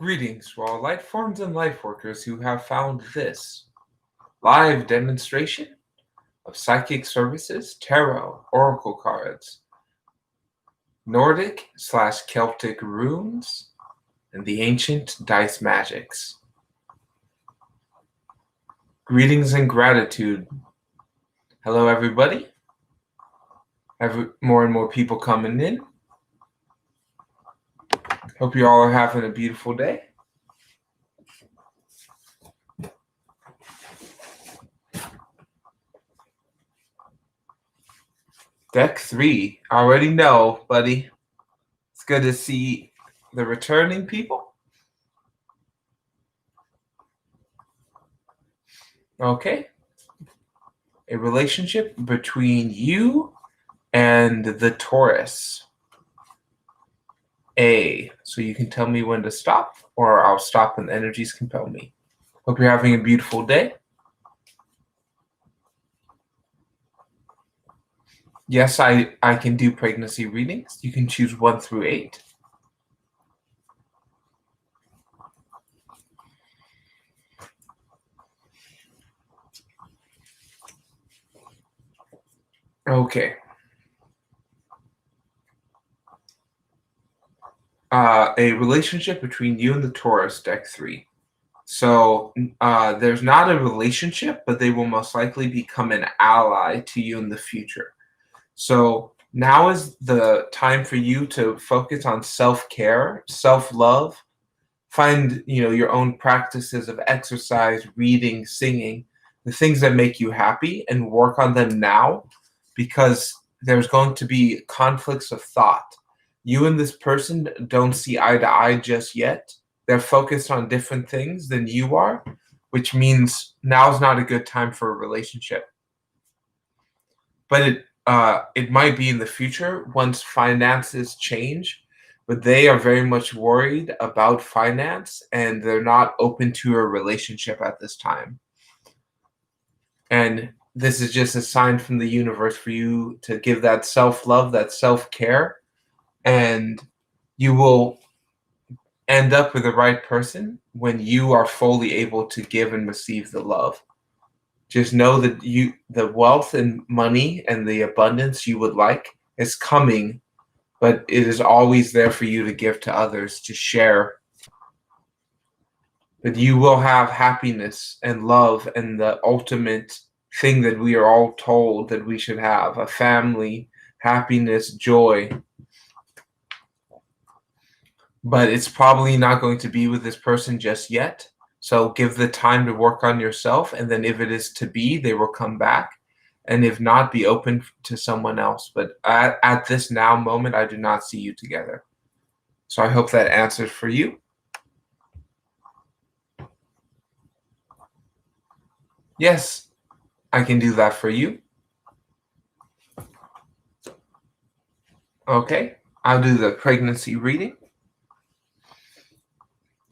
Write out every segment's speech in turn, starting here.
Greetings to all life forms and life workers who have found this live demonstration of psychic services, tarot, oracle cards, Nordic/Celtic runes, and the ancient dice magics. Greetings and gratitude. Hello, everybody. More and more people coming in. Hope you all are having a beautiful day. Deck 3. I already know, buddy. It's good to see the returning people. Okay. A relationship between you and the Taurus. So you can tell me when to stop, or I'll stop when the energies compel me. Hope you're having a beautiful day. Yes, I can do pregnancy readings. You can choose 1 through 8. Okay. A relationship between you and the Taurus, deck 3. So there's not a relationship, but they will most likely become an ally to you in the future. So now is the time for you to focus on self-care, self-love, find your own practices of exercise, reading, singing, the things that make you happy, and work on them now, because there's going to be conflicts of thought. You and this person don't see eye to eye just yet. They're focused on different things than you are, which means now's not a good time for a relationship. But it might be in the future once finances change, but they are very much worried about finance and they're not open to a relationship at this time. And this is just a sign from the universe for you to give that self-love, that self-care, and you will end up with the right person when you are fully able to give and receive the love. Just know that the wealth and money and the abundance you would like is coming, but it is always there for you to give to others, to share. But you will have happiness and love and the ultimate thing that we are all told that we should have: a family, happiness, joy. But it's probably not going to be with this person just yet. So give the time to work on yourself, and then if it is to be, they will come back. And if not, be open to someone else. But at this now moment, I do not see you together. So I hope that answers for you. Yes, I can do that for you. Okay, I'll do the pregnancy reading.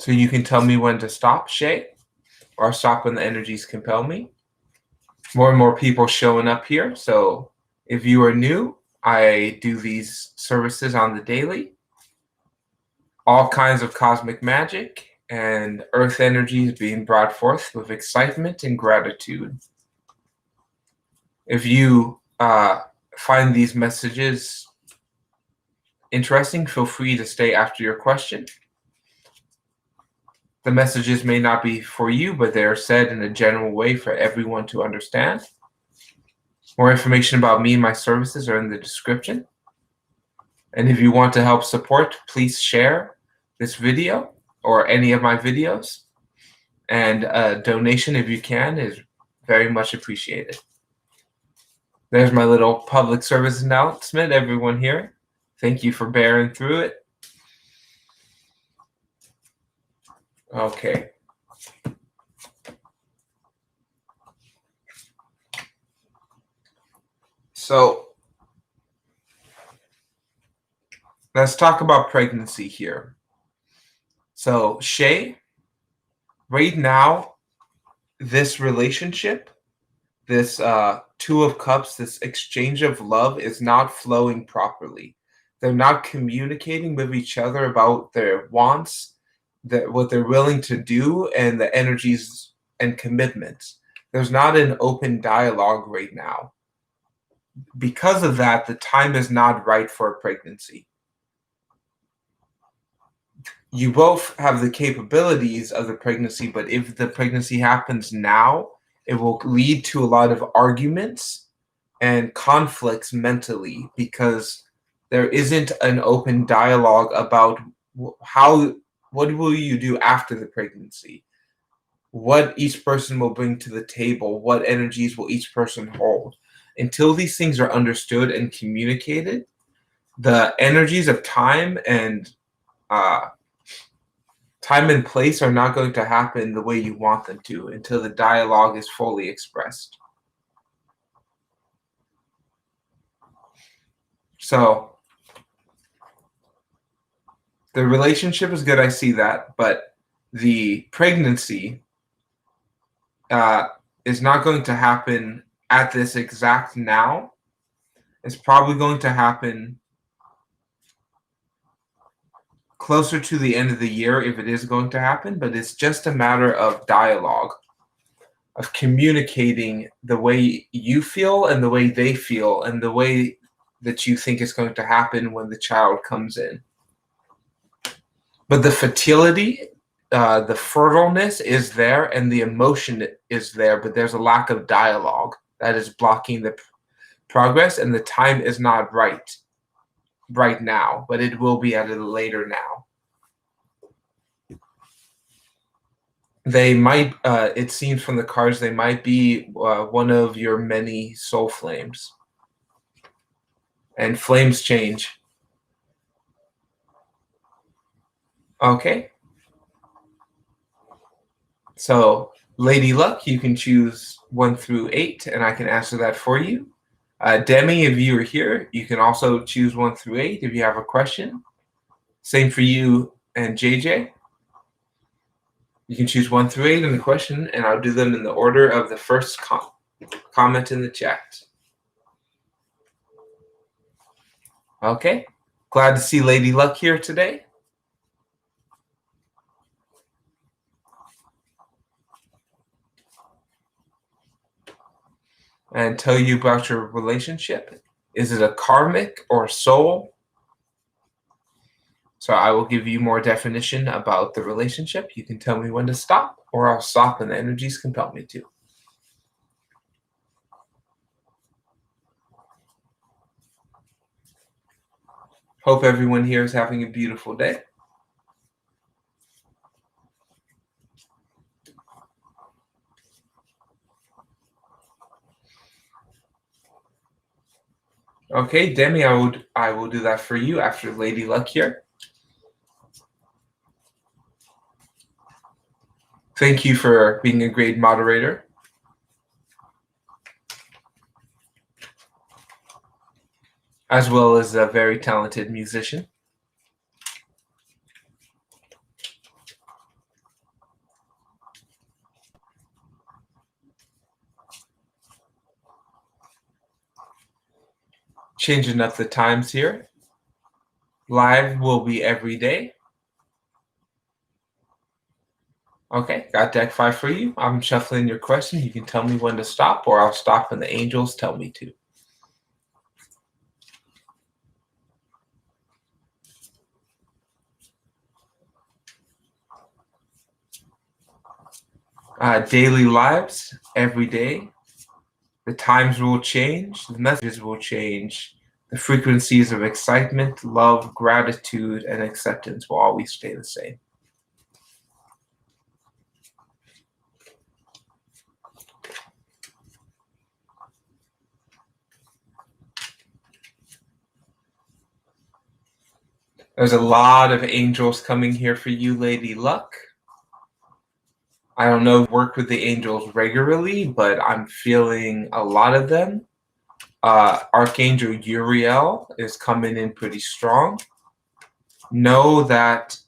So you can tell me when to stop, Shay, or stop when the energies compel me. More and more people showing up here. So if you are new, I do these services on the daily. All kinds of cosmic magic and earth energies being brought forth with excitement and gratitude. If you find these messages interesting, feel free to stay after your question. The messages may not be for you, but they are said in a general way for everyone to understand. More information about me and my services are in the description. And if you want to help support, please share this video or any of my videos. And a donation, if you can, is very much appreciated. There's my little public service announcement, everyone here. Thank you for bearing through it. Okay. So let's talk about pregnancy here. So Shay, right now, this relationship, this 2 of Cups, this exchange of love is not flowing properly. They're not communicating with each other about their wants. what they're willing to do and the energies and commitments. There's not an open dialogue right now. Because of that, the time is not right for a pregnancy. You both have the capabilities of the pregnancy, but if the pregnancy happens now, it will lead to a lot of arguments and conflicts mentally because there isn't an open dialogue about what will you do after the pregnancy, what each person will bring to the table, what energies will each person hold. Until these things are understood and communicated, the energies of time and place are not going to happen the way you want them to until the dialogue is fully expressed. So the relationship is good, I see that, but the pregnancy is not going to happen at this exact now. It's probably going to happen closer to the end of the year if it is going to happen, but it's just a matter of dialogue, of communicating the way you feel and the way they feel and the way that you think is going to happen when the child comes in. But the fertility, the fertileness is there and the emotion is there, but there's a lack of dialogue that is blocking the progress, and the time is not right now, but it will be at a later now. They might, it seems from the cards, they might be one of your many soul flames. And flames change. Okay. So, Lady Luck, you can choose 1 through 8, and I can answer that for you. Demi, if you are here, you can also choose 1 through 8 if you have a question. Same for you and JJ. You can choose 1 through 8 in the question, and I'll do them in the order of the first comment in the chat. Okay. Glad to see Lady Luck here today. And tell you about your relationship. Is it a karmic or soul? So I will give you more definition about the relationship. You can tell me when to stop, or I'll stop and the energies compel me to. Hope everyone here is having a beautiful day. Okay, Demi, I will do that for you after Lady Luck here. Thank you for being a great moderator. As well as a very talented musician. Changing up the times here. Live will be every day. Okay, got deck 5 for you. I'm shuffling your question. You can tell me when to stop, or I'll stop when the angels tell me to. Daily lives, every day. The times will change. The messages will change. The frequencies of excitement, love, gratitude, and acceptance will always stay the same. There's a lot of angels coming here for you, Lady Luck. I don't know if you work with the angels regularly, but I'm feeling a lot of them. Archangel Uriel is coming in pretty strong. Know that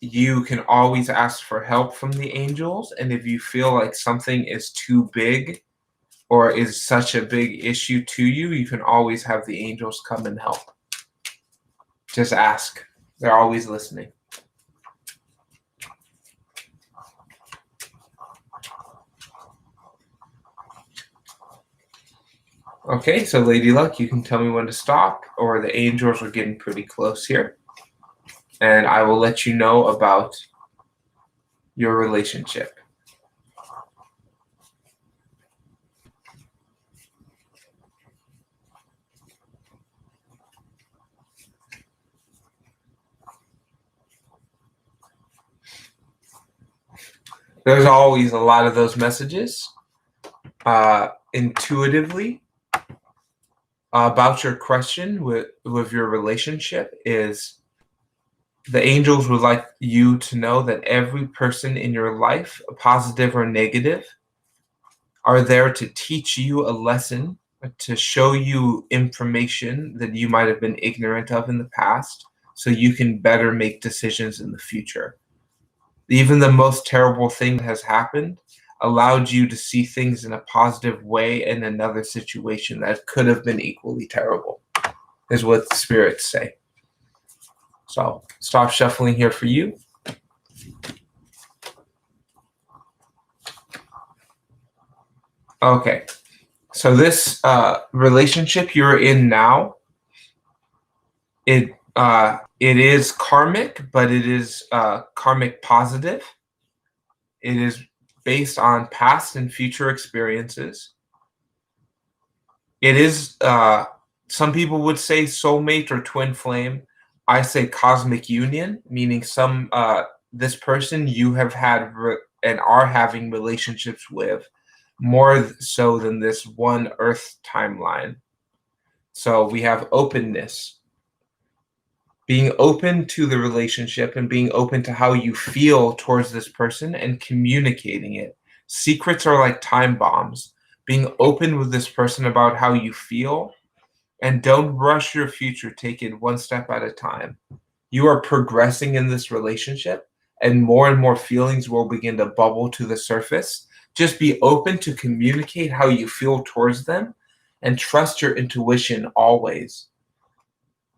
you can always ask for help from the angels, and if you feel like something is too big or is such a big issue to you, you can always have the angels come and help. Just ask. They're always listening. Okay, so Lady Luck, you can tell me when to stop, or the angels are getting pretty close here. And I will let you know about your relationship. There's always a lot of those messages. Intuitively, about your question with your relationship is the angels would like you to know that every person in your life, positive or negative, are there to teach you a lesson, to show you information that you might have been ignorant of in the past, so you can better make decisions in the future. Even the most terrible thing that has happened allowed you to see things in a positive way in another situation that could have been equally terrible, is what the spirits say. So stop shuffling here for you. Okay. So this relationship you're in now, it is karmic, but it is karmic positive. It is based on past and future experiences. It is some people would say soulmate or twin flame. I say cosmic union, meaning some this person you have had and are having relationships with more so than this one Earth timeline. So we have openness, being open to the relationship and being open to how you feel towards this person and communicating it. Secrets are like time bombs. Being open with this person about how you feel, and don't rush your future. Take it one step at a time. You are progressing in this relationship, and more feelings will begin to bubble to the surface. Just be open to communicate how you feel towards them and trust your intuition always.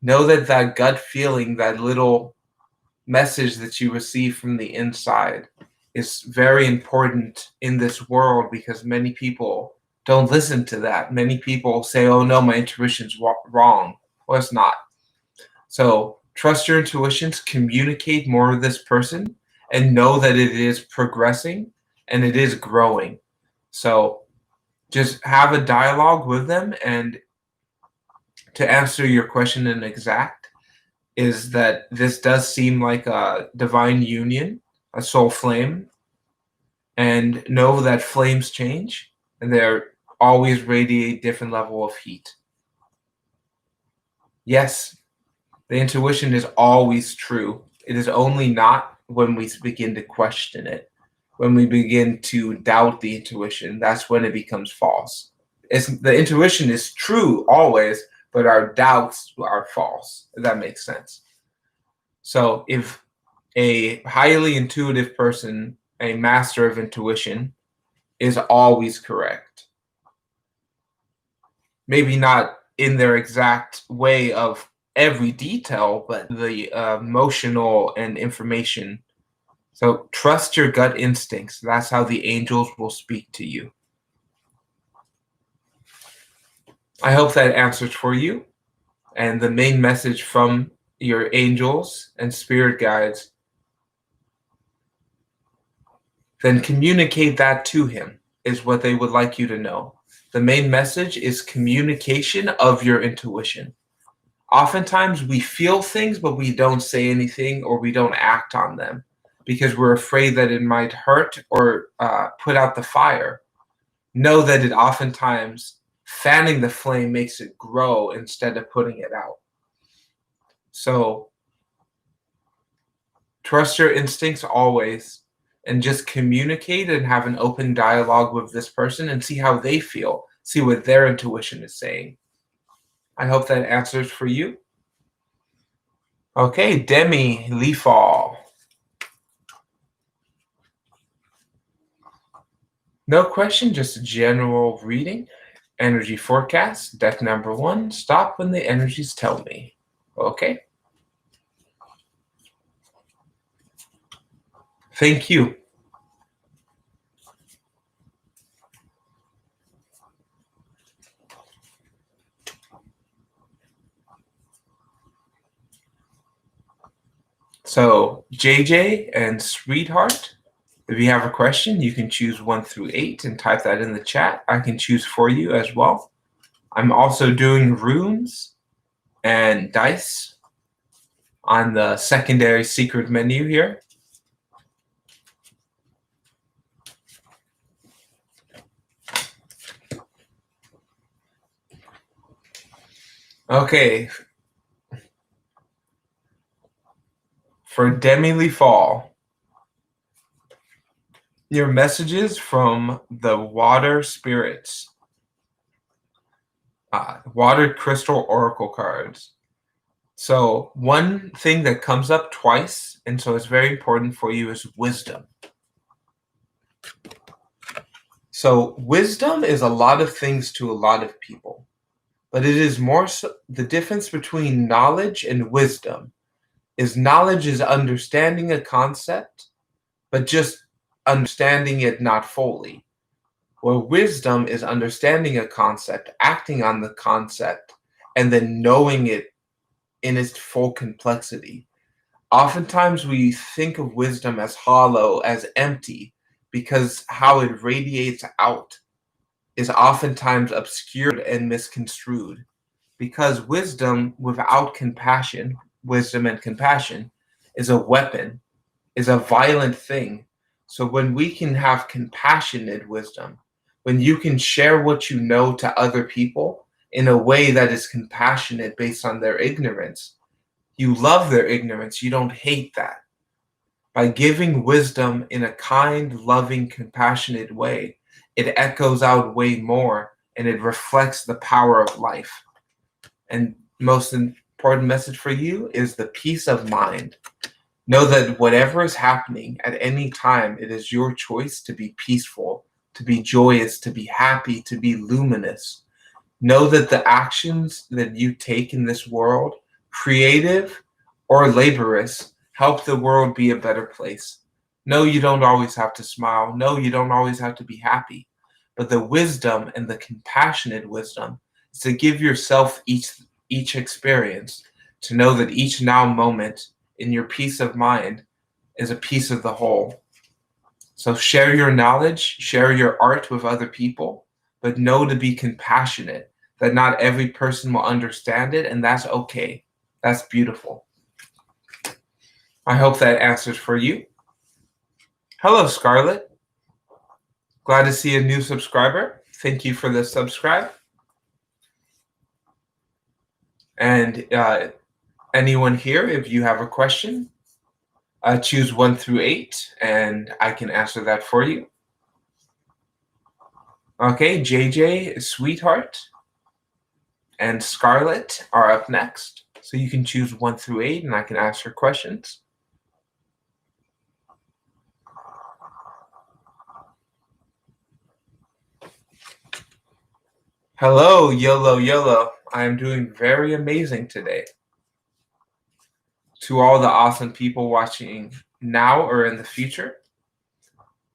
Know that that gut feeling, that little message that you receive from the inside, is very important in this world because many people don't listen to that. Many people say, oh no, my intuition's wrong. Well, it's not. So trust your intuitions, communicate more with this person, and know that it is progressing and it is growing. So just have a dialogue with them. And to answer your question in exact, is that this does seem like a divine union, a soul flame, and know that flames change and they're always radiate different level of heat. Yes, the intuition is always true. It is only not when we begin to question it. When we begin to doubt the intuition, that's when it becomes false. The intuition is true always, but our doubts are false, if that makes sense. So if a highly intuitive person, a master of intuition, is always correct, maybe not in their exact way of every detail, but the emotional and information. So trust your gut instincts. That's how the angels will speak to you. I hope that answers for you. And the main message from your angels and spirit guides, then communicate that to him, is what they would like you to know. The main message is communication of your intuition. Oftentimes we feel things, but we don't say anything or we don't act on them because we're afraid that it might hurt or put out the fire. Know that it oftentimes fanning the flame makes it grow instead of putting it out. So trust your instincts always and just communicate and have an open dialogue with this person and see how they feel, see what their intuition is saying. I hope that answers for you. Okay, Demi Leafall. No question, just a general reading. Energy forecast, deck number 1. Stop when the energies tell me. Okay. Thank you. So JJ and Sweetheart, if you have a question, you can choose 1 through 8 and type that in the chat. I can choose for you as well. I'm also doing runes and dice on the secondary secret menu here. Okay. For Demi Fall, your messages from the water spirits, water crystal oracle cards. So one thing that comes up twice, and so it's very important for you, is wisdom. So wisdom is a lot of things to a lot of people, but it is more so, the difference between knowledge and wisdom is knowledge is understanding a concept, but just understanding it not fully. Where wisdom is understanding a concept, acting on the concept, and then knowing it in its full complexity. Oftentimes we think of wisdom as hollow, as empty, because how it radiates out is oftentimes obscured and misconstrued. Because wisdom without compassion, wisdom and compassion, is a weapon, is a violent thing. So when we can have compassionate wisdom, when you can share what you know to other people in a way that is compassionate based on their ignorance, you love their ignorance, you don't hate that. By giving wisdom in a kind, loving, compassionate way, it echoes out way more and it reflects the power of life. And most important message for you is the peace of mind. Know that whatever is happening at any time, it is your choice to be peaceful, to be joyous, to be happy, to be luminous. Know that the actions that you take in this world, creative or laborious, help the world be a better place. No, you don't always have to smile. No, you don't always have to be happy. But the wisdom and the compassionate wisdom is to give yourself each experience, to know that each now moment in your peace of mind is a piece of the whole. So share your knowledge, share your art with other people, but know to be compassionate, that not every person will understand it, and that's okay. That's beautiful. I hope that answers for you. Hello, Scarlett. Glad to see a new subscriber. Thank you for the subscribe. And anyone here, if you have a question, choose 1 through 8, and I can answer that for you. Okay, JJ, Sweetheart, and Scarlett are up next. So you can choose 1 through 8, and I can answer questions. Hello, YOLO YOLO. I am doing very amazing today. To all the awesome people watching now or in the future,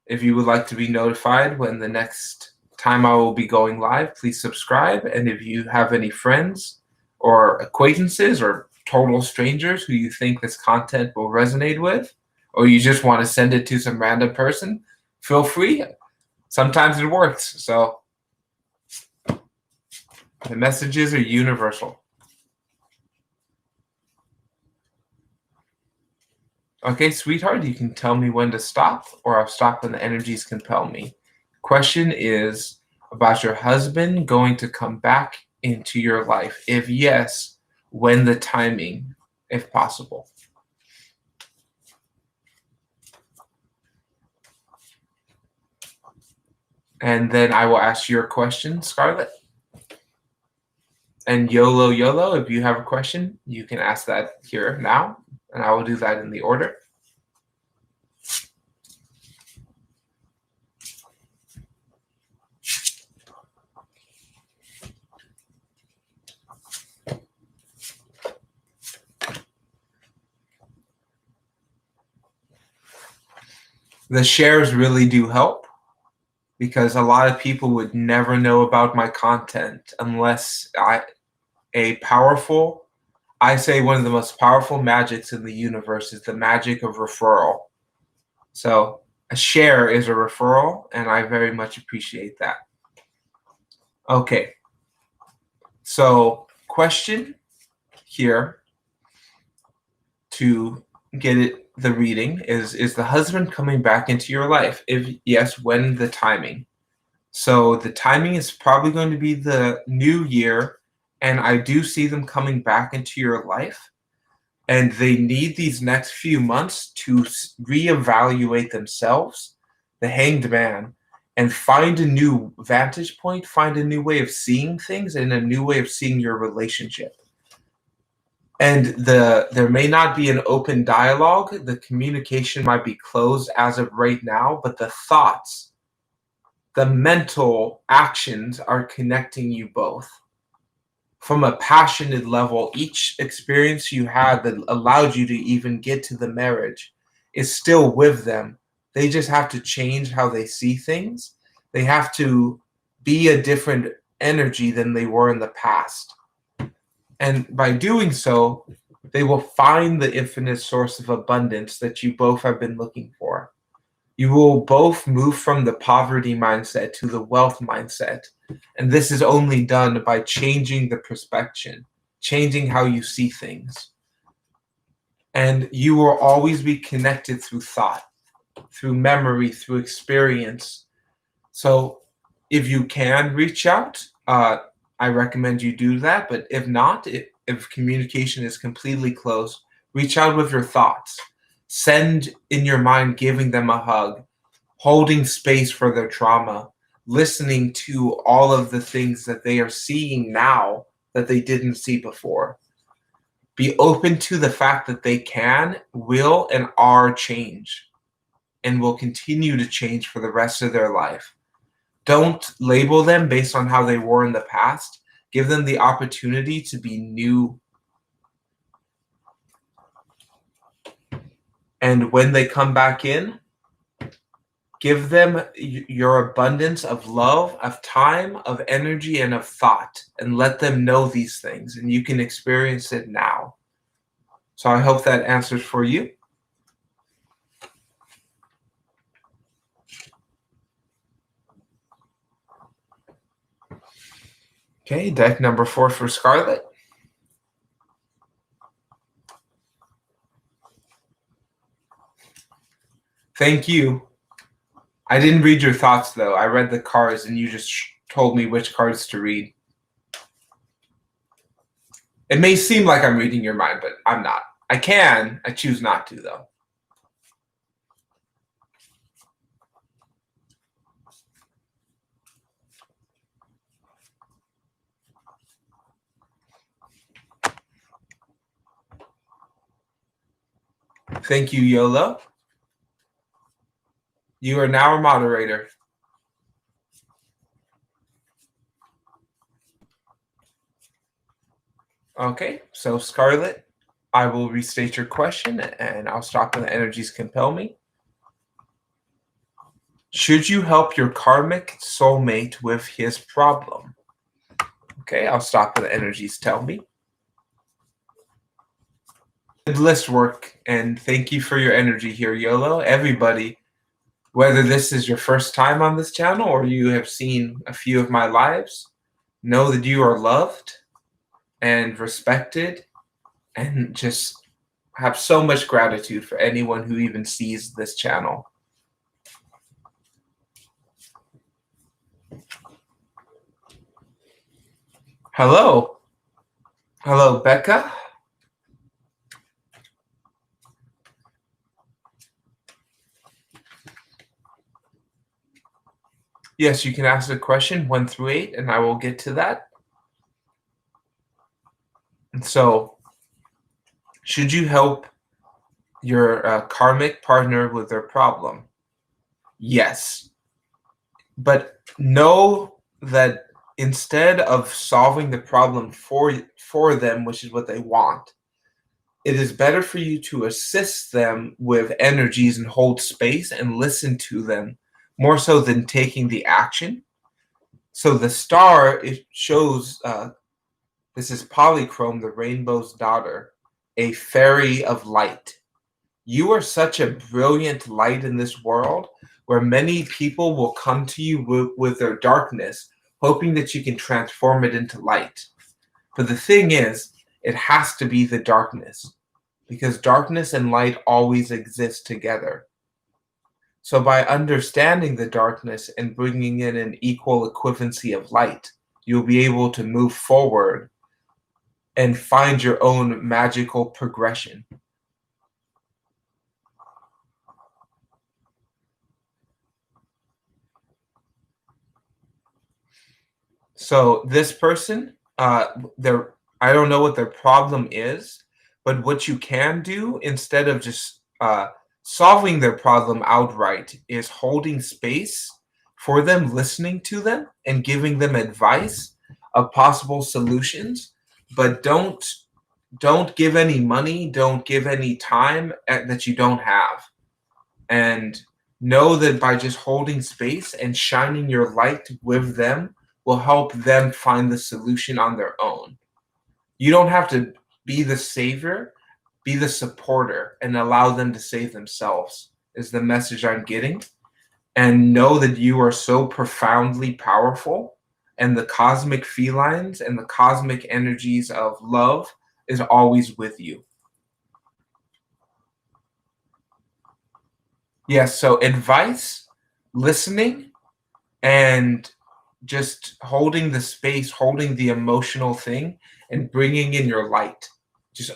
if you would like to be notified when the next time I will be going live, please subscribe. And if you have any friends or acquaintances or total strangers who you think this content will resonate with, or you just want to send it to some random person, feel free. Sometimes it works. So the messages are universal. Okay, Sweetheart, you can tell me when to stop, or I'll stop when the energies compel me. Question is about your husband going to come back into your life. If yes, when the timing, if possible. And then I will ask your question, Scarlett. And YOLO YOLO, if you have a question, you can ask that here now, and I will do that in the order. The shares really do help, because a lot of people would never know about my content unless a powerful, I say one of the most powerful magics in the universe is the magic of referral. So a share is a referral, and I very much appreciate that. Okay. So question here to get it the reading is the husband coming back into your life? If yes, when the timing? So the timing is probably going to be the new year, and I do see them coming back into your life, and they need these next few months to reevaluate themselves, the Hanged Man, and find a new vantage point, find a new way of seeing things, and a new way of seeing your relationship. And there may not be an open dialogue. The communication might be closed as of right now, but the thoughts, the mental actions are connecting you both. From a passionate level, each experience you had that allowed you to even get to the marriage is still with them. They just have to change how they see things. They have to be a different energy than they were in the past. And by doing so, they will find the infinite source of abundance that you both have been looking for. You will both move from the poverty mindset to the wealth mindset. And this is only done by changing the perspective, changing how you see things. And you will always be connected through thought, through memory, through experience. So if you can reach out, I recommend you do that. But if not, if communication is completely closed, reach out with your thoughts. Send in your mind, giving them a hug, holding space for their trauma, listening to all of the things that they are seeing now that they didn't see before. Be open to the fact that they can, will, and are change, and will continue to change for the rest of their life. Don't label them based on how they were in the past. Give them the opportunity to be new. And when they come back in, give them your abundance of love, of time, of energy, and of thought, and let them know these things, and you can experience it now. So I hope that answers for you. Okay, deck number 4 for Scarlet. Thank you. I didn't read your thoughts, though. I read the cards, and you just told me which cards to read. It may seem like I'm reading your mind, but I'm not. I can. I choose not to, though. Thank you, YOLO. You are now a moderator. Okay, so Scarlet, I will restate your question, and I'll stop when the energies compel me. Should you help your karmic soulmate with his problem? Okay, I'll stop when the energies tell me. Good list work, and thank you for your energy here, YOLO. Everybody, whether this is your first time on this channel or you have seen a few of my lives, know that you are loved and respected, and just have so much gratitude for anyone who even sees this channel. Hello. Hello, Becca. Yes, you can ask a question 1 through 8, and I will get to that. And so, should you help your karmic partner with their problem? Yes. But know that instead of solving the problem for them, which is what they want, it is better for you to assist them with energies and hold space and listen to them more so than taking the action. So the star, it shows This is Polychrome, the rainbow's daughter, a fairy of light. You are such a brilliant light in this world where many people will come to you with their darkness, hoping that you can transform it into light. But the thing is, it has to be the darkness, because darkness and light always exist together. So by understanding the darkness and bringing in an equal equivalency of light, you'll be able to move forward and find your own magical progression. So this person, I don't know what their problem is, but what you can do instead of just solving their problem outright is holding space for them, listening to them, and giving them advice of possible solutions. But don't give any money, don't give any time that you don't have, and know that by just holding space and shining your light with them will help them find the solution on their own. You don't have to be the savior, be the supporter and allow them to save themselves, is the message I'm getting. And know that you are so profoundly powerful, and the cosmic felines and the cosmic energies of love is always with you. Yes, so advice, listening, and just holding the space, holding the emotional thing, and bringing in your light. Just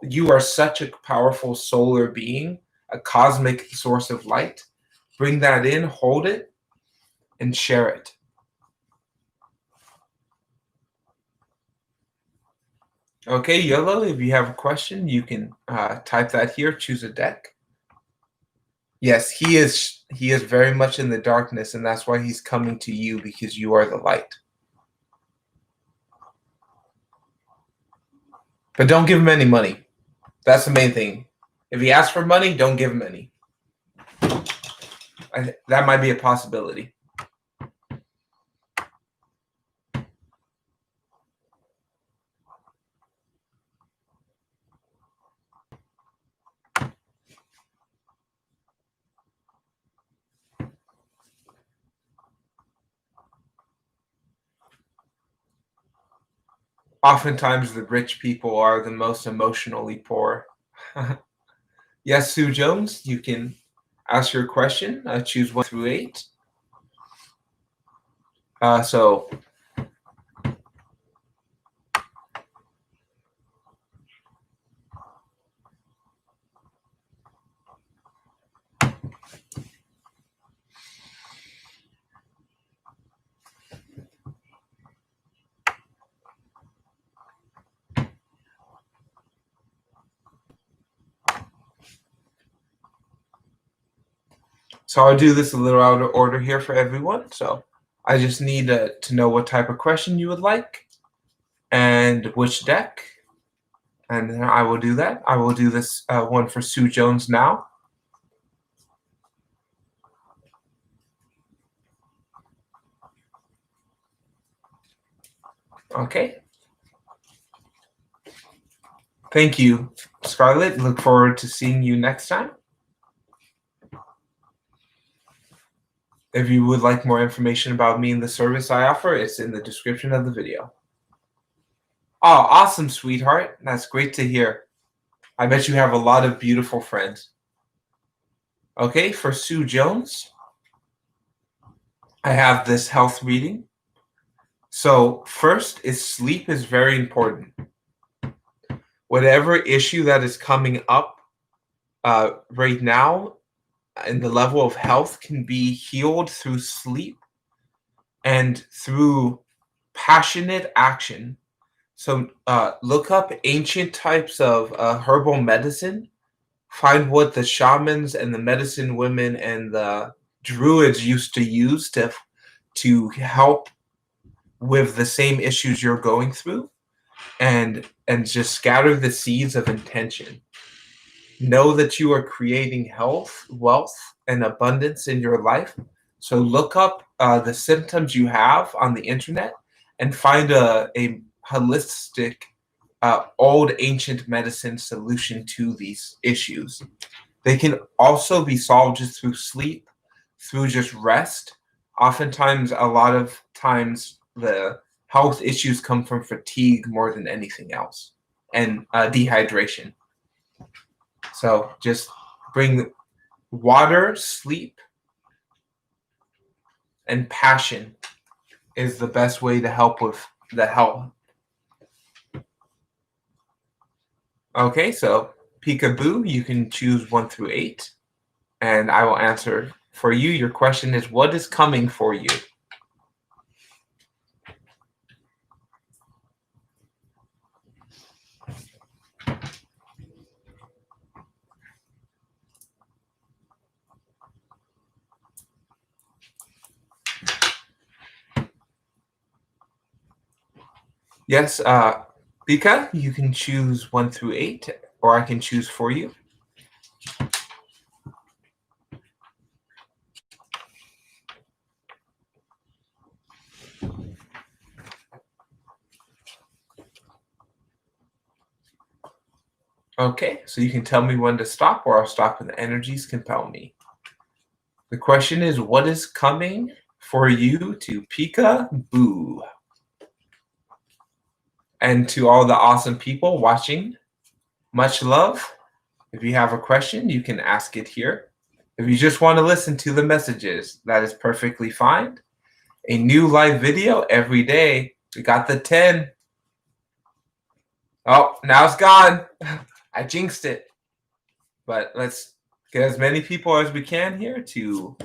you are such a powerful solar being, a cosmic source of light. Bring that in, hold it, and share it. Okay, Yellow, if you have a question, you can type that here, choose a deck. Yes, he is very much in the darkness, and that's why he's coming to you, because you are the light. But don't give him any money. That's the main thing. If he asks for money, don't give him any. That might be a possibility. Oftentimes, the rich people are the most emotionally poor. Yes, Sue Jones, you can ask your question. Choose 1 through 8. So I'll do this a little out of order here for everyone. So I just need to know what type of question you would like and which deck. And then I will do that. I will do this one for Sue Jones now. Okay. Thank you, Scarlett. Look forward to seeing you next time. If you would like more information about me and the service I offer, it's in the description of the video. Oh, awesome, sweetheart. That's great to hear. I bet you have a lot of beautiful friends. Okay, for Sue Jones, I have this health reading. So first is sleep is very important. Whatever issue that is coming up right now in the level of health can be healed through sleep and through passionate action. So look up ancient types of herbal medicine. Find what the shamans and the medicine women and the druids used to use to help with the same issues you're going through, and just scatter the seeds of intention. Know that you are creating health, wealth, and abundance in your life. So look up the symptoms you have on the internet and find a holistic, old ancient medicine solution to these issues. They can also be solved just through sleep, through just rest. Oftentimes, a lot of times, the health issues come from fatigue more than anything else, and dehydration. So just bring water, sleep, and passion is the best way to help with the health. Okay, so peekaboo, you can choose 1 through 8, and I will answer for you. Your question is, what is coming for you? Yes, Bika, you can choose 1 through 8, or I can choose for you. Okay, so you can tell me when to stop, or I'll stop when the energies compel me. The question is, what is coming for you to Peekaboo? And to all the awesome people watching, much love. If you have a question, you can ask it here. If you just want to listen to the messages, that is perfectly fine. A new live video every day. We got the 10. Oh, now it's gone. I jinxed it. But let's get as many people as we can here to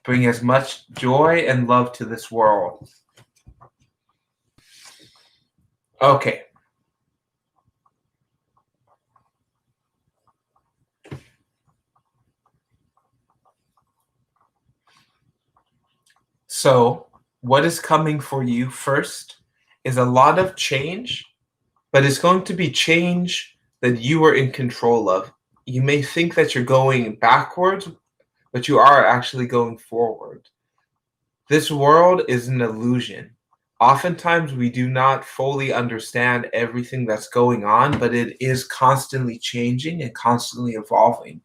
bring as much joy and love to this world. Okay. So, what is coming for you first is a lot of change, but it's going to be change that you are in control of. You may think that you're going backwards, but you are actually going forward. This world is an illusion. Oftentimes, we do not fully understand everything that's going on, but it is constantly changing and constantly evolving.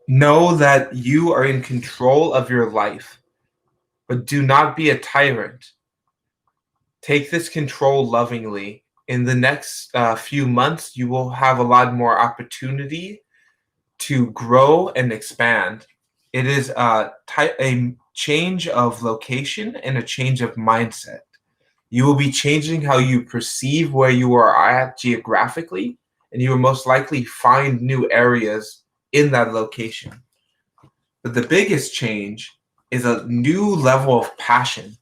Know that you are in control of your life, but do not be a tyrant. Take this control lovingly. In the next few months, you will have a lot more opportunity to grow and expand. It is a change of location and a change of mindset. You will be changing how you perceive where you are at geographically, and you will most likely find new areas in that location. But the biggest change is a new level of passion.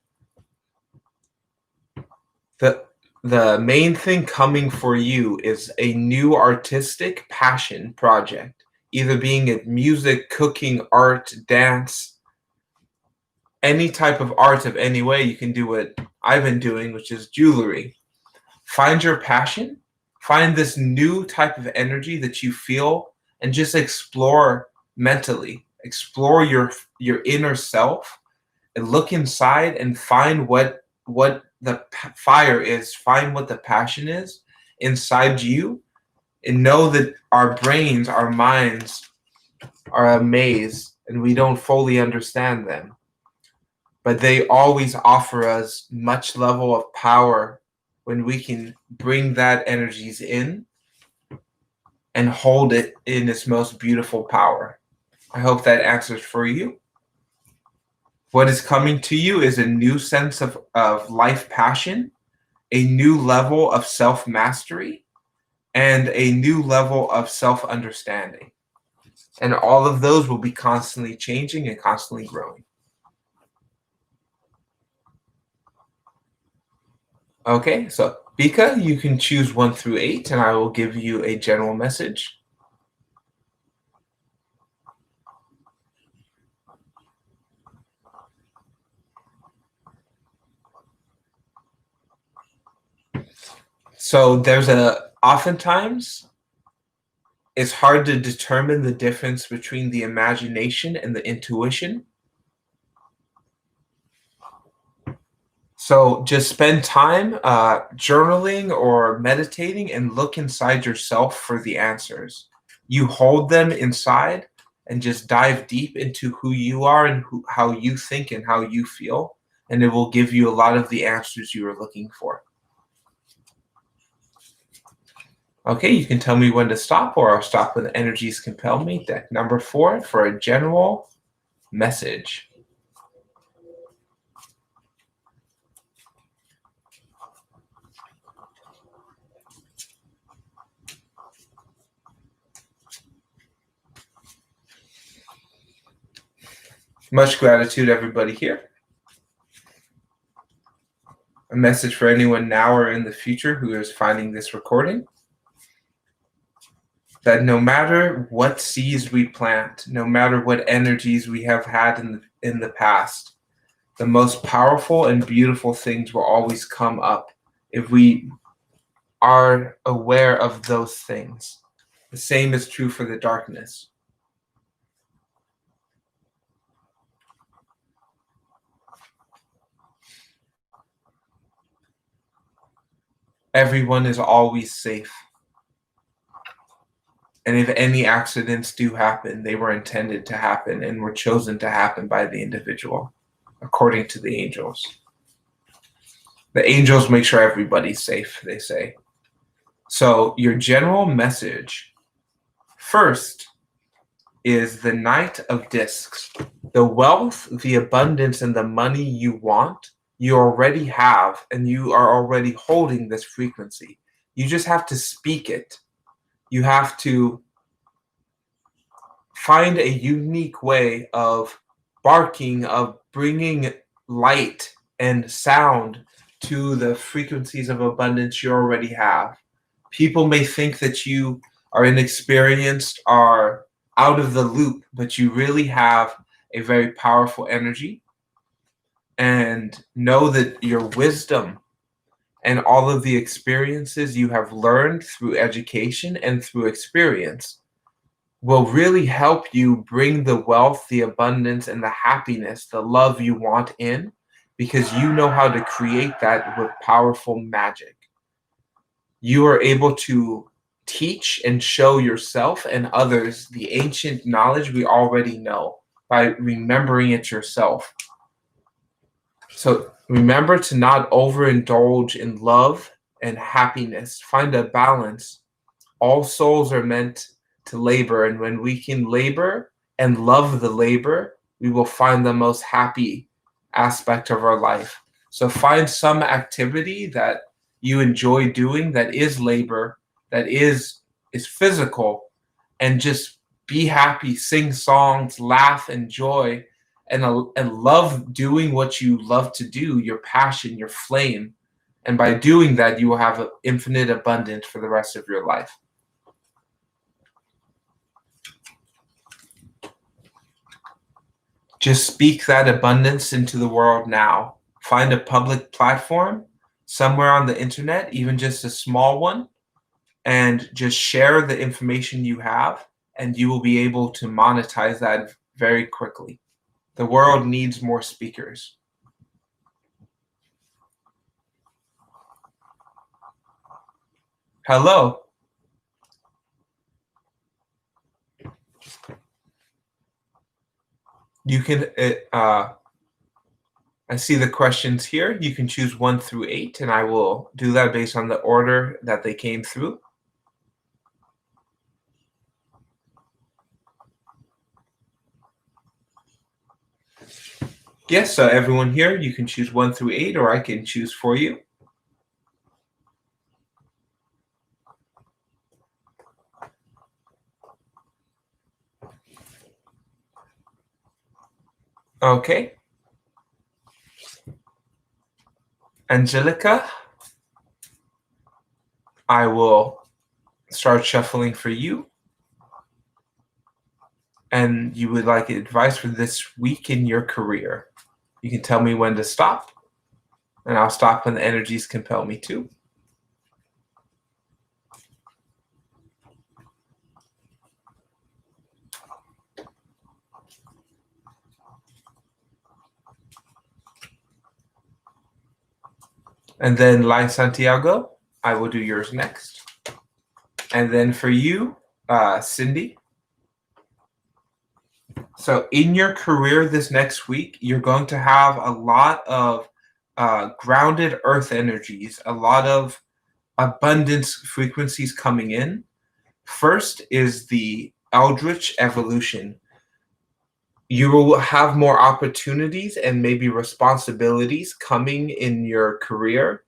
The main thing coming for you is a new artistic passion project, either being it music, cooking, art, dance, any type of art of any way. You can do what I've been doing, which is jewelry. Find your passion, find this new type of energy that you feel, and just explore mentally. Explore your inner self and look inside and find what the fire is, find what the passion is inside you, and know that our brains, our minds are a maze and we don't fully understand them. But they always offer us much level of power when we can bring that energies in and hold it in its most beautiful power. I hope that answers for you. What is coming to you is a new sense of life passion, a new level of self-mastery, and a new level of self-understanding. And all of those will be constantly changing and constantly growing. Okay, so Bika, you can choose 1 through 8, and I will give you a general message. So oftentimes it's hard to determine the difference between the imagination and the intuition. So just spend time journaling or meditating and look inside yourself for the answers. You hold them inside and just dive deep into who you are and how you think and how you feel. And it will give you a lot of the answers you are looking for. Okay, you can tell me when to stop, or I'll stop when the energies compel me. Deck number 4 for a general message. Much gratitude, everybody here. A message for anyone now or in the future who is finding this recording: that no matter what seeds we plant, no matter what energies we have had in the past, the most powerful and beautiful things will always come up if we are aware of those things. The same is true for the darkness. Everyone is always safe. And if any accidents do happen, they were intended to happen and were chosen to happen by the individual, according to the angels. The angels make sure everybody's safe, they say. So your general message first is the Knight of Discs. The wealth, the abundance, and the money you want, you already have, and you are already holding this frequency. You just have to speak it. You have to find a unique way of barking, of bringing light and sound to the frequencies of abundance you already have. People may think that you are inexperienced, are out of the loop, but you really have a very powerful energy. And know that your wisdom and all of the experiences you have learned through education and through experience will really help you bring the wealth, the abundance, and the happiness, the love you want in, because you know how to create that with powerful magic. You are able to teach and show yourself and others the ancient knowledge we already know by remembering it yourself. So remember to not overindulge in love and happiness. Find a balance. All souls are meant to labor, and when we can labor and love the labor, we will find the most happy aspect of our life. So find some activity that you enjoy doing that is labor, that is physical, and just be happy, sing songs, laugh, enjoy, and love doing what you love to do, your passion, your flame. And by doing that, you will have an infinite abundance for the rest of your life. Just speak that abundance into the world now. Find a public platform somewhere on the internet, even just a small one, and just share the information you have, and you will be able to monetize that very quickly. The world needs more speakers. Hello. You can, I see the questions here. You can choose 1 through 8, and I will do that based on the order that they came through. Yes, so everyone here, you can choose 1 through 8, or I can choose for you. Okay. Angelica, I will start shuffling for you. And you would like advice for this week in your career. You can tell me when to stop, and I'll stop when the energies compel me to. And then Line Santiago, I will do yours next. And then for you, Cindy. So in your career this next week, you're going to have a lot of grounded earth energies, a lot of abundance frequencies coming in. First is the Eldritch evolution. You will have more opportunities and maybe responsibilities coming in your career,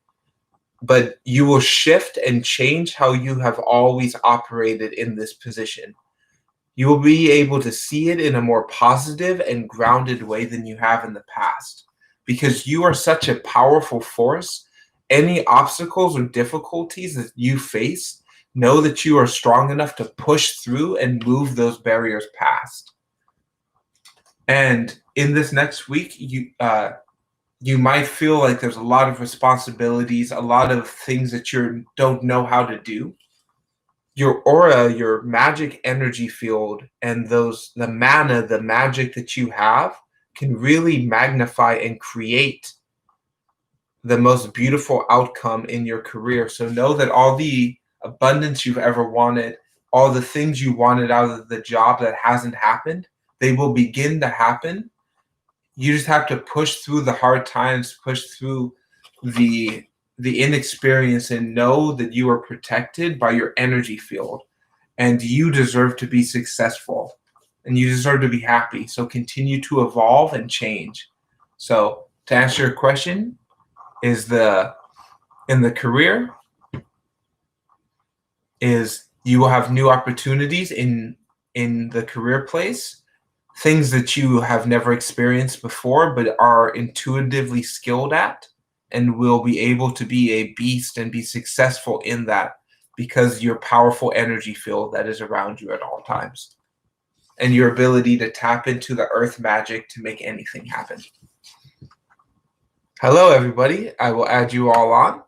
but you will shift and change how you have always operated in this position. You will be able to see it in a more positive and grounded way than you have in the past. Because you are such a powerful force, any obstacles or difficulties that you face, know that you are strong enough to push through and move those barriers past. And in this next week, you might feel like there's a lot of responsibilities, a lot of things that you don't know how to do. Your aura, your magic energy field, and the mana, the magic that you have can really magnify and create the most beautiful outcome in your career. So know that all the abundance you've ever wanted, all the things you wanted out of the job that hasn't happened, they will begin to happen. You just have to push through the hard times, push through the inexperience, and know that you are protected by your energy field, and you deserve to be successful, and you deserve to be happy. So continue to evolve and change. So to answer your question, is in the career is you will have new opportunities in the career place, things that you have never experienced before but are intuitively skilled at, and will be able to be a beast and be successful in that because your powerful energy field that is around you at all times, and your ability to tap into the earth magic to make anything happen. Hello, everybody. I will add you all on.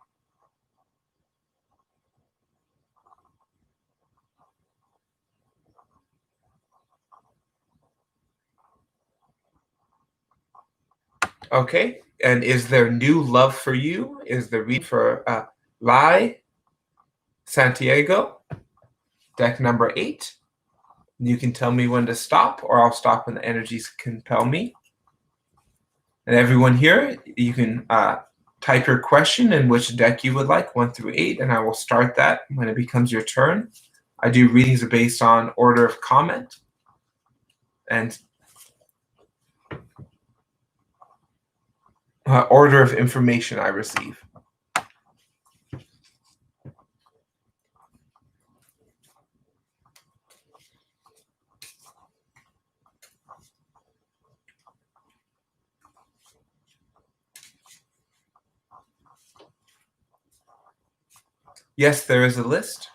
Okay. And is there new love for you? Is the read for Lai Santiago, deck number 8. You can tell me when to stop, or I'll stop when the energies compel me. And everyone here, you can type your question and which deck you would like, 1 through 8, and I will start that when it becomes your turn. I do readings based on order of comment and order of information I receive. Yes, there is a list.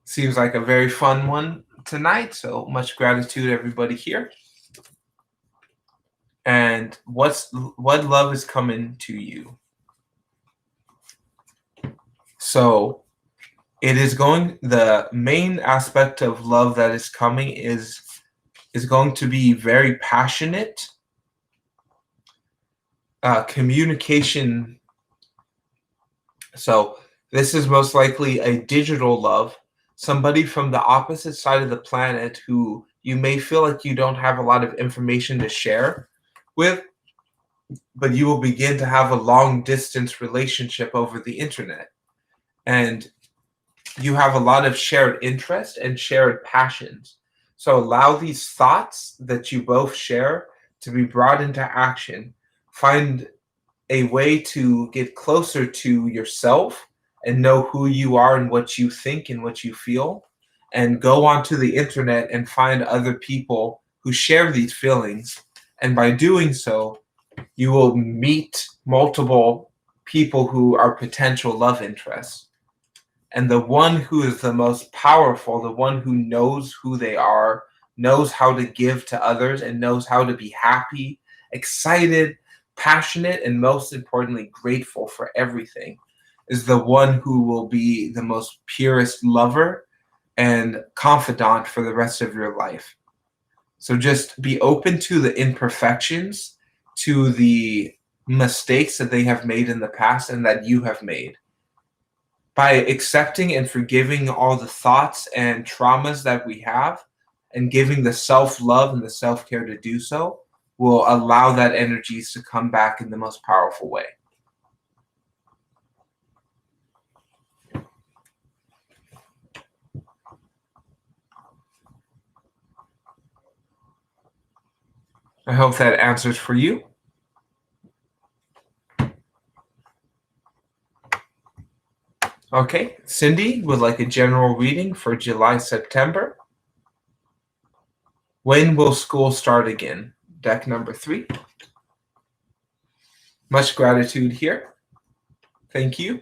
Seems like a very fun one tonight, so much gratitude everybody here. And what love is coming to you? So it is going, the main aspect of love that is coming is going to be very passionate, communication. So this is most likely a digital love, somebody from the opposite side of the planet who you may feel like you don't have a lot of information to share with, but you will begin to have a long distance relationship over the internet. And you have a lot of shared interest and shared passions. So allow these thoughts that you both share to be brought into action. Find a way to get closer to yourself and know who you are and what you think and what you feel. And go onto the internet and find other people who share these feelings. And by doing so, you will meet multiple people who are potential love interests. And the one who is the most powerful, the one who knows who they are, knows how to give to others, and knows how to be happy, excited, passionate, and most importantly, grateful for everything, is the one who will be the most purest lover and confidant for the rest of your life. So just be open to the imperfections, to the mistakes that they have made in the past and that you have made. By accepting and forgiving all the thoughts and traumas that we have and giving the self-love and the self-care to do so will allow that energies to come back in the most powerful way. I hope that answers for you. Okay, Cindy would like a general reading for July, September. When will school start again? Deck number 3. Much gratitude here. Thank you.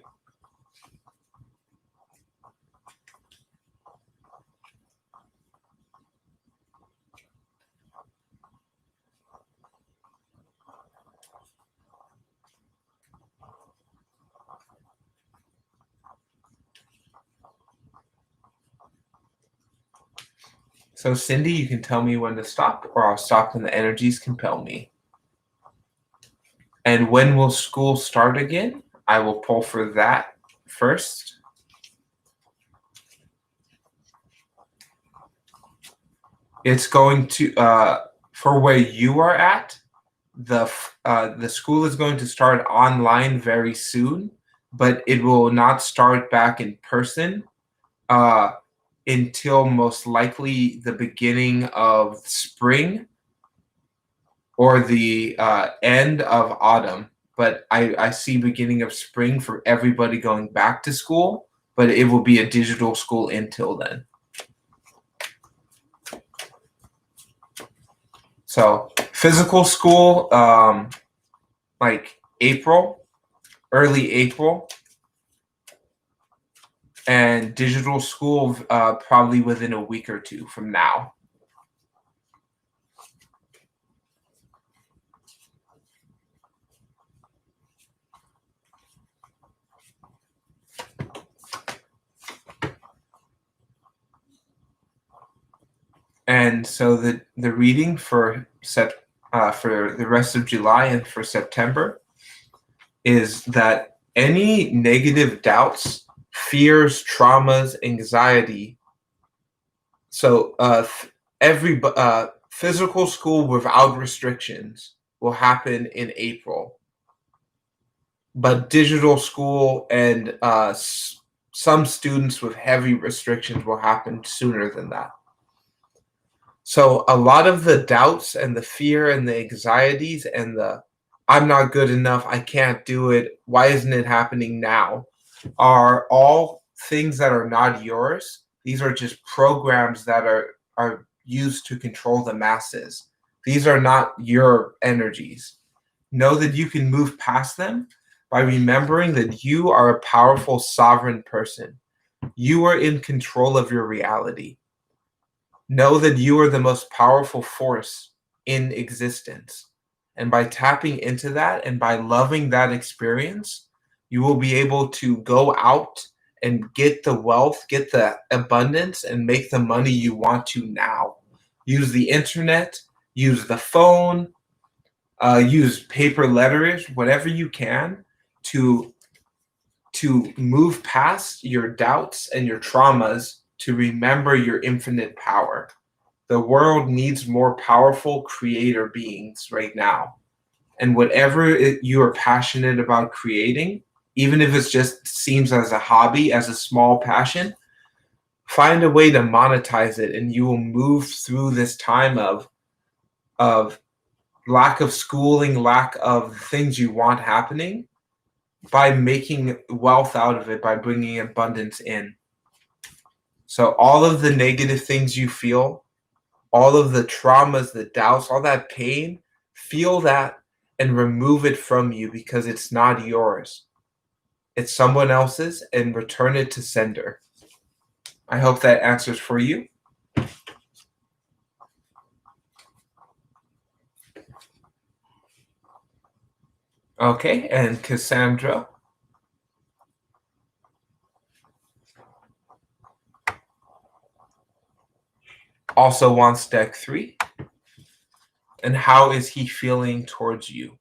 So Cindy, you can tell me when to stop, or I'll stop when the energies compel me. And when will school start again? I will pull for that first. It's going to, for where you are at, the school is going to start online very soon, but it will not start back in person until most likely the beginning of spring or the end of autumn. But I see beginning of spring for everybody going back to school, but it will be a digital school until then. So physical school, like April, early April, and digital school probably within a week or two from now. And so the reading for the rest of July and for September is that any negative doubts, fears, traumas, anxiety. So every physical school without restrictions will happen in April, but digital school and some students with heavy restrictions will happen sooner than that. So a lot of the doubts and the fear and the anxieties and the I'm not good enough, I can't do it, why isn't it happening now, are all things that are not yours. These are just programs that are used to control the masses. These are not your energies. Know that you can move past them by remembering that you are a powerful, sovereign person. You are in control of your reality. Know that you are the most powerful force in existence. And by tapping into that and by loving that experience, you will be able to go out and get the wealth, get the abundance, and make the money you want to now. Use the internet, use the phone, use paper letters, whatever you can to move past your doubts and your traumas to remember your infinite power. The world needs more powerful creator beings right now. And whatever you are passionate about creating, even if it just seems as a hobby, as a small passion, find a way to monetize it, and you will move through this time of lack of schooling, lack of things you want happening, by making wealth out of it, by bringing abundance in. So all of the negative things you feel, all of the traumas, the doubts, all that pain, feel that and remove it from you because it's not yours. It's someone else's, and return it to sender. I hope that answers for you. Okay, and Cassandra. also wants deck 3. And how is he feeling towards you?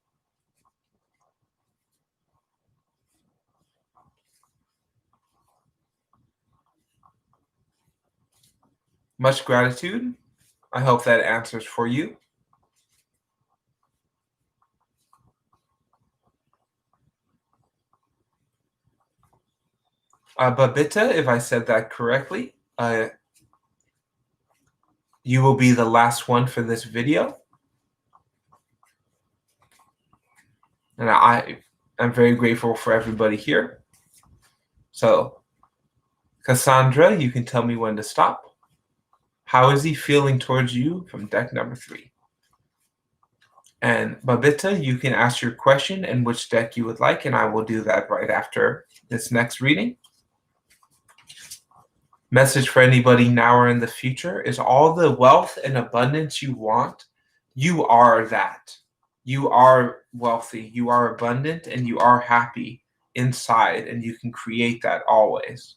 Much gratitude. I hope that answers for you. Babita, if I said that correctly, you will be the last one for this video. And I'm very grateful for everybody here. So, Cassandra, you can tell me when to stop. How is he feeling towards you from deck number 3? And Babita, you can ask your question and which deck you would like, and I will do that right after this next reading. Message for anybody now or in the future is all the wealth and abundance you want, you are that. You are wealthy, you are abundant, and you are happy inside, and you can create that always.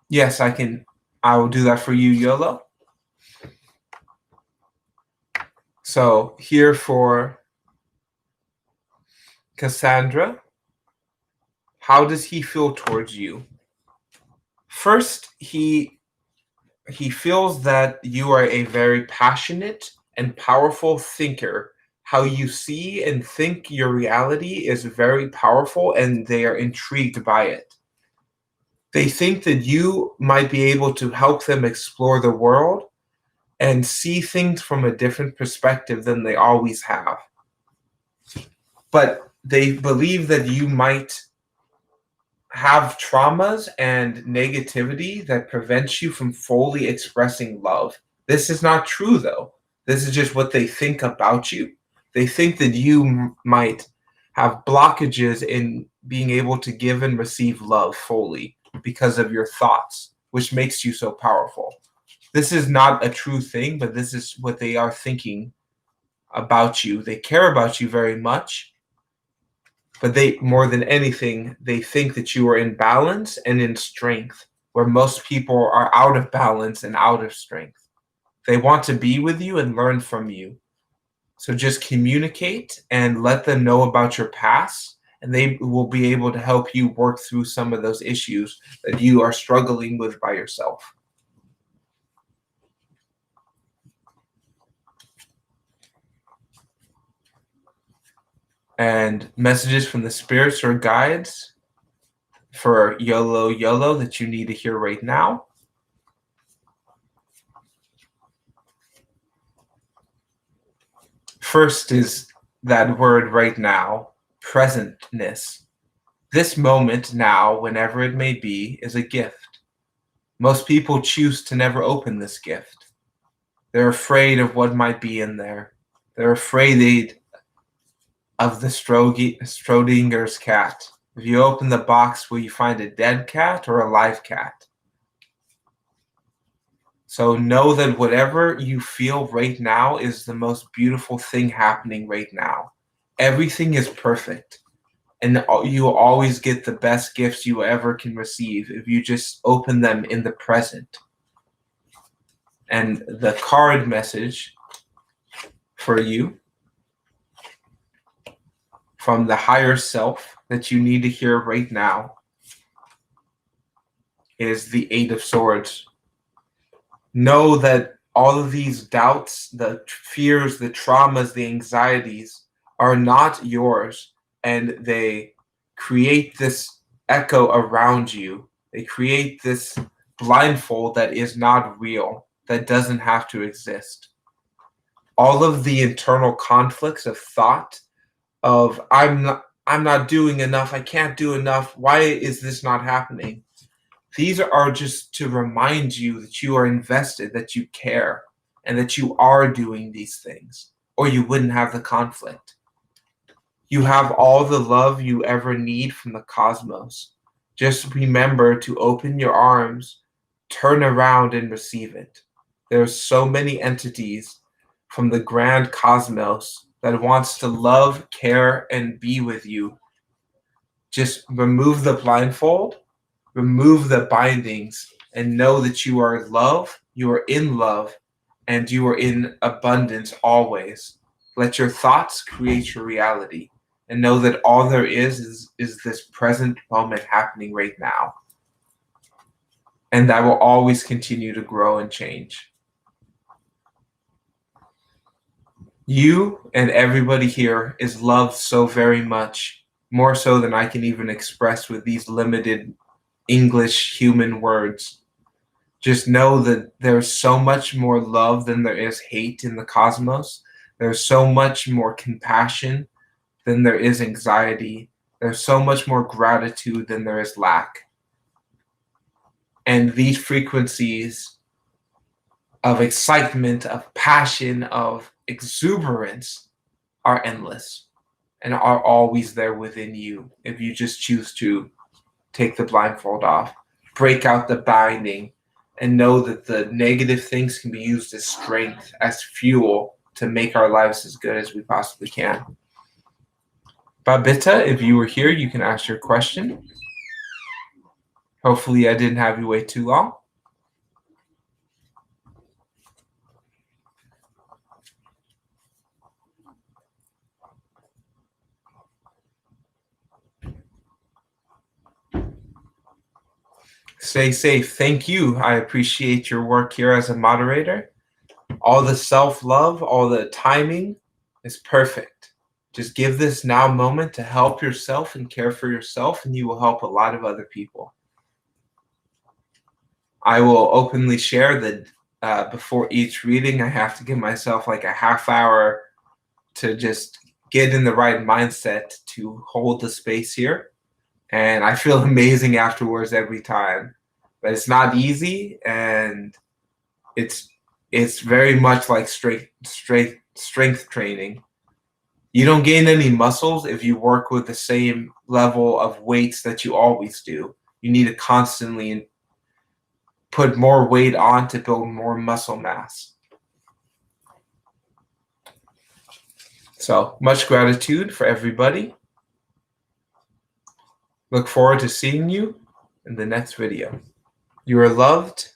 Yes, I can. I will do that for you, YOLO. So here for Cassandra, how does he feel towards you? First, he feels that you are a very passionate and powerful thinker. How you see and think your reality is very powerful, and they are intrigued by it. They think that you might be able to help them explore the world and see things from a different perspective than they always have. But they believe that you might have traumas and negativity that prevents you from fully expressing love. This is not true, though. This is just what they think about you. They think that you might have blockages in being able to give and receive love fully because of your thoughts, which makes you so powerful. This is not a true thing, but this is what they are thinking about you. They care about you very much, but they, more than anything, they think that you are in balance and in strength, where most people are out of balance and out of strength. They want to be with you and learn from you. So just communicate and let them know about your past, and they will be able to help you work through some of those issues that you are struggling with by yourself. And messages from the spirits or guides for YOLO YOLO that you need to hear right now. First is that word right now, presentness. This moment now, whenever it may be, is a gift. Most people choose to never open this gift. They're afraid of what might be in there. They're afraid of the Schrodinger's cat. If you open the box, will you find a dead cat or a live cat? So know that whatever you feel right now is the most beautiful thing happening right now. Everything is perfect. And you will always get the best gifts you ever can receive if you just open them in the present. And the card message for you from the higher self that you need to hear right now is the 8 of Swords. Know that all of these doubts, the fears, the traumas, the anxieties are not yours, and they create this echo around you. They create this blindfold that is not real, that doesn't have to exist. All of the internal conflicts of thought of I'm not doing enough, I can't do enough, why is this not happening? These are just to remind you that you are invested, that you care, and that you are doing these things, or you wouldn't have the conflict. You have all the love you ever need from the cosmos. Just remember to open your arms, turn around, and receive it. There are so many entities from the grand cosmos that wants to love, care, and be with you. Just remove the blindfold, remove the bindings, and know that you are love, you are in love, and you are in abundance always. Let your thoughts create your reality, and know that all there is this present moment happening right now. And that will always continue to grow and change. You and everybody here is loved so very much, more so than I can even express with these limited English human words. Just know that there's so much more love than there is hate in the cosmos. There's so much more compassion than there is anxiety. There's so much more gratitude than there is lack. And these frequencies of excitement, of passion, of exuberance are endless and are always there within you if you just choose to take the blindfold off, break out the binding, and know that the negative things can be used as strength, as fuel to make our lives as good as we possibly can. Babita, if you were here, you can ask your question. Hopefully I didn't have you wait too long. Stay safe. Thank you. I appreciate your work here as a moderator. All the self-love, all the timing is perfect. Just give this now moment to help yourself and care for yourself, and you will help a lot of other people. I will openly share that before each reading, I have to give myself like a half hour to just get in the right mindset to hold the space here. And I feel amazing afterwards every time. But it's not easy, and it's very much like strength training. You don't gain any muscles if you work with the same level of weights that you always do. You need to constantly put more weight on to build more muscle mass. So much gratitude for everybody. Look forward to seeing you in the next video. You are loved,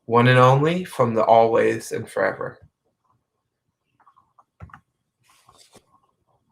one and only, from the always and forever.